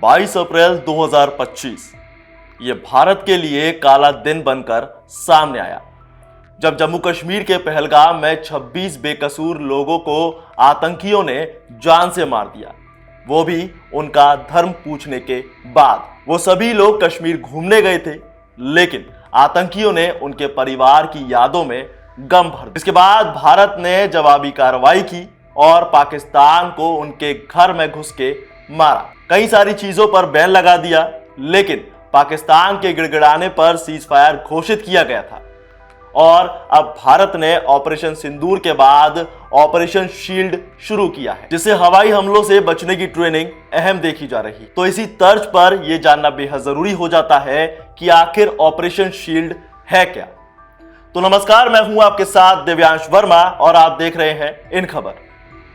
22 अप्रैल 2025 ये भारत के लिए काला दिन बनकर सामने आया जब जम्मू कश्मीर के पहलगाम में 26 बेकसूर लोगों को आतंकियों ने जान से मार दिया, वो भी उनका धर्म पूछने के बाद। वो सभी लोग कश्मीर घूमने गए थे, लेकिन आतंकियों ने उनके परिवार की यादों में गम भर दिया। इसके बाद भारत ने जवाबी कार्रवाई की और पाकिस्तान को उनके घर में घुस के मारा। कई सारी चीजों पर बैन लगा दिया, लेकिन पाकिस्तान के गिड़गिड़ाने पर सीज फायर घोषित किया गया था। और अब भारत ने ऑपरेशन सिंदूर के बाद ऑपरेशन शील्ड शुरू किया है, जिससे हवाई हमलों से बचने की ट्रेनिंग अहम देखी जा रही। तो इसी तर्ज पर यह जानना बेहद जरूरी हो जाता है कि आखिर ऑपरेशन शील्ड है क्या। तो नमस्कार, मैं हूं आपके साथ दिव्यांश वर्मा और आप देख रहे हैं इन खबर।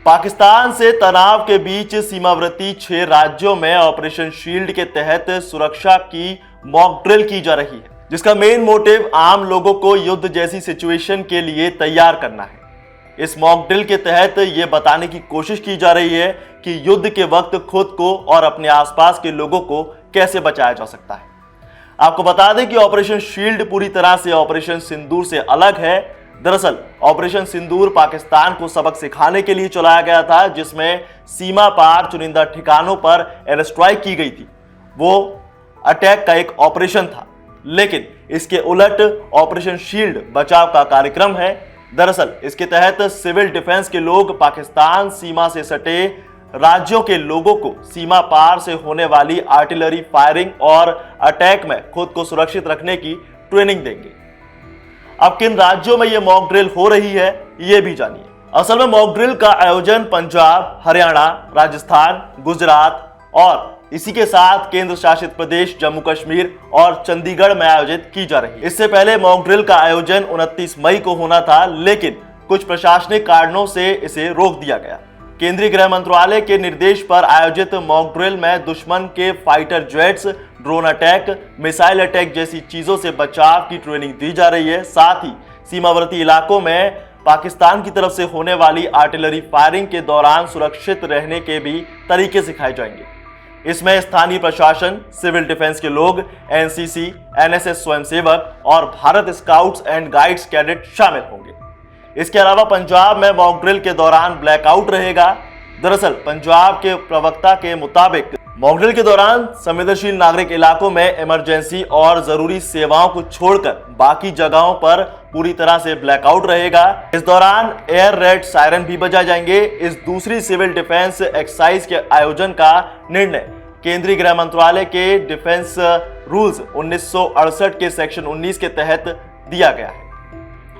पाकिस्तान से तनाव के बीच सीमावर्ती 6 राज्यों में ऑपरेशन शील्ड के तहत सुरक्षा की मॉक ड्रिल की जा रही है, जिसका मेन मोटिव आम लोगों को युद्ध जैसी सिचुएशन के लिए तैयार करना है। इस मॉक ड्रिल के तहत यह बताने की कोशिश की जा रही है कि युद्ध के वक्त खुद को और अपने आसपास के लोगों को कैसे बचाया जा सकता है। आपको बता दें कि ऑपरेशन शील्ड पूरी तरह से ऑपरेशन सिंदूर से अलग है। दरअसल ऑपरेशन सिंदूर पाकिस्तान को सबक सिखाने के लिए चलाया गया था, जिसमें सीमा पार चुनिंदा ठिकानों पर एयर स्ट्राइक की गई थी। वो अटैक का एक ऑपरेशन था, लेकिन इसके उलट ऑपरेशन शील्ड बचाव का कार्यक्रम है। दरअसल इसके तहत सिविल डिफेंस के लोग पाकिस्तान सीमा से सटे राज्यों के लोगों को सीमा पार से होने वाली आर्टिलरी फायरिंग और अटैक में खुद को सुरक्षित रखने की ट्रेनिंग देंगे। अब किन राज्यों में यह मॉक ड्रिल हो रही है, यह भी जानिए। असल में मॉक ड्रिल का आयोजन पंजाब, हरियाणा, राजस्थान, गुजरात और इसी के साथ केंद्र शासित प्रदेश जम्मू कश्मीर और चंडीगढ़ में आयोजित की जा रही है। इससे पहले मॉक ड्रिल का आयोजन 29 मई को होना था, लेकिन कुछ प्रशासनिक कारणों से इसे रोक दिया गया। केंद्रीय गृह मंत्रालय के निर्देश पर आयोजित मॉक ड्रिल में दुश्मन के fighter jets, drone attack, missile attack जैसी चीजों से बचाव की ट्रेनिंग दी जा रही है। साथ ही सीमावर्ती इलाकों में पाकिस्तान की तरफ से होने वाली आर्टिलरी फायरिंग के दौरान सुरक्षित रहने के भी तरीके सिखाए जाएंगे। इसमें स्थानीय प्रशासन, सिविल डिफेंस के लोग, एनसीसी, एनएसएस स्वयंसेवक और Bharat scouts and guides cadet शामिल होंगे। इसके अलावा पंजाब में मॉक ड्रिल के दौरान ब्लैकआउट रहेगा। दरअसल पंजाब के प्रवक्ता के मुताबिक मॉक ड्रिल के दौरान संवेदनशील नागरिक इलाकों में इमरजेंसी और जरूरी सेवाओं को छोड़कर बाकी जगहों पर पूरी तरह से ब्लैकआउट रहेगा। इस दौरान एयर रेड सायरन भी बजाए जाएंगे। इस दूसरी सिविल डिफेंस एक्सरसाइज के आयोजन का निर्णय केंद्रीय गृह मंत्रालय के डिफेंस रूल्स 1968 के सेक्शन 19 के तहत दिया गया है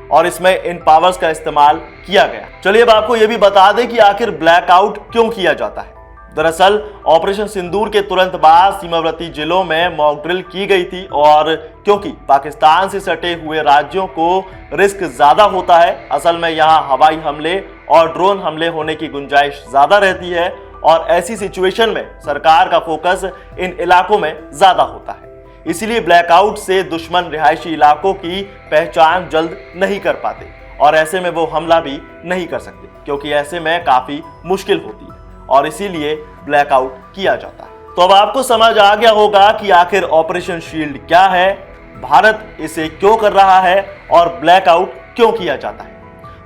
और इसमें इन पावर्स का इस्तेमाल किया गया। चलिए अब आपको यह भी बता दें कि आखिर ब्लैकआउट क्यों किया जाता है। दरअसल ऑपरेशन सिंदूर के तुरंत बाद सीमावर्ती जिलों में मॉक ड्रिल की गई थी, और क्योंकि पाकिस्तान से सटे हुए राज्यों को रिस्क ज्यादा होता है, असल में यहां हवाई हमले और ड्रोन हमले होने की गुंजाइश ज्यादा रहती है, और ऐसी सिचुएशन में सरकार का फोकस इन इलाकों में ज्यादा होता है। इसीलिए ब्लैकआउट से दुश्मन रिहायशी इलाकों की पहचान जल्द नहीं कर पाते और ऐसे में वो हमला भी नहीं कर सकते, क्योंकि ऐसे में काफी मुश्किल होती है और इसीलिए ब्लैकआउट किया जाता है। तो अब आपको समझ आ गया होगा कि आखिर ऑपरेशन शील्ड क्या है, भारत इसे क्यों कर रहा है और ब्लैकआउट क्यों किया जाता है।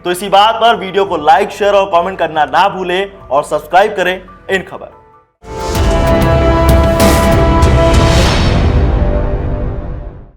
तो इसी बात पर वीडियो को लाइक, शेयर और कमेंट करना ना भूलें और सब्सक्राइब करें इन खबर।